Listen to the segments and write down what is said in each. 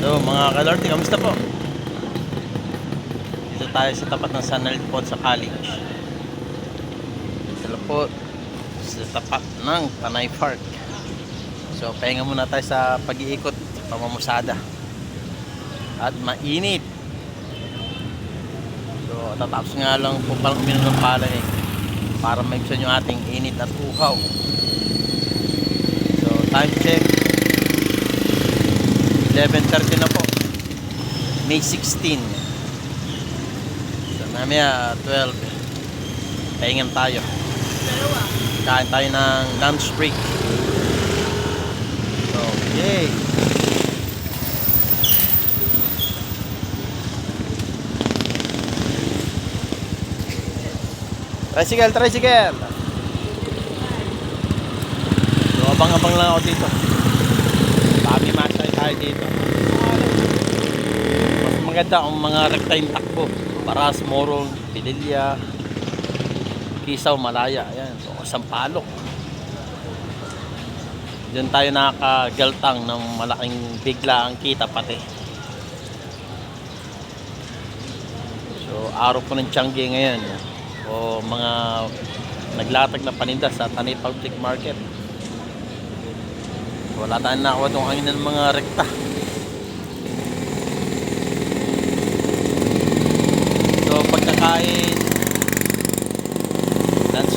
So mga kalorte, kamusta po? Dito tayo sa tapat ng San Elpot sa college. Dito lang po sa tapat ng Tanay Park. So pahinga muna tayo sa pag-iikot, pamamusada. At mainit. So tatapos nga lang po palang uminom ng palay para maibsan yung ating init at uhaw. So time check 11:30 na po, May 16. So mamaya 12 pahingan tayo, kain tayo ng lunch break. So yay. Tricycle. So abang-abang lang ako dito. Dami masay tayo dito. Mas maganda kung mga rekta yung takbo. Paras, Morong, Pililya, Kisaw, Malaya. Ayan. So Sampaloc. Diyan tayo nakagaltang ng malaking bigla ang kita pati. So araw po ng Tiangge ngayon. O mga naglatag na paninda sa Tanay Public Market. Wala tayong nakawa itong hangin ng mga rekta. So pagkakain, lunch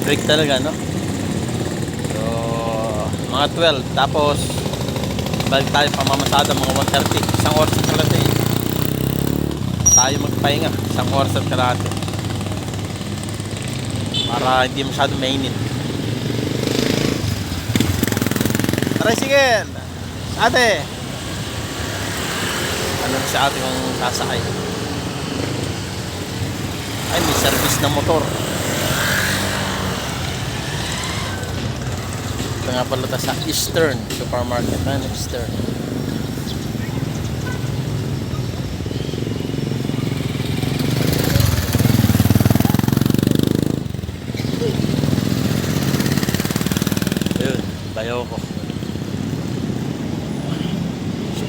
break talaga, no? So mga 12, tapos balik tayo pamamasada mga 1:30. Isang oras at kalate tayo magpahinga, isang oras at kalate para hindi masyado mainit. Tricycle! Ate! Alam si ate kung sasakay. Ay, may service na motor. Ito nga pala sa Eastern Supermarket. Ano, Eastern? Ayun, bayo ko.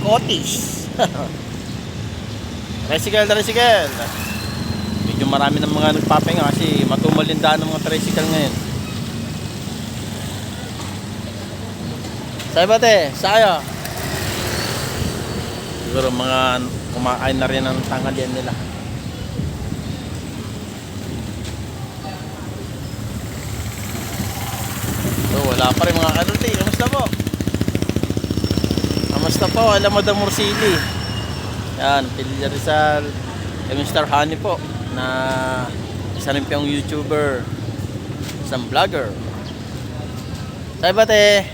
Scottish. Tricycle. Medyo marami ng mga nagpapahinga kasi matumal yung daan ng mga tricycle ngayon. Sa'yo ba te? Sa'yo? Siguro mga kumakain na rin ng tanghalian nila. So wala pa rin mga kalorte. Kamusta po? Kamusta po? Alam mo Damor City. Yan, Pililya Rizal. Mr. Honey po na isa rin piyong YouTuber, isang vlogger. Sa'yo ba te?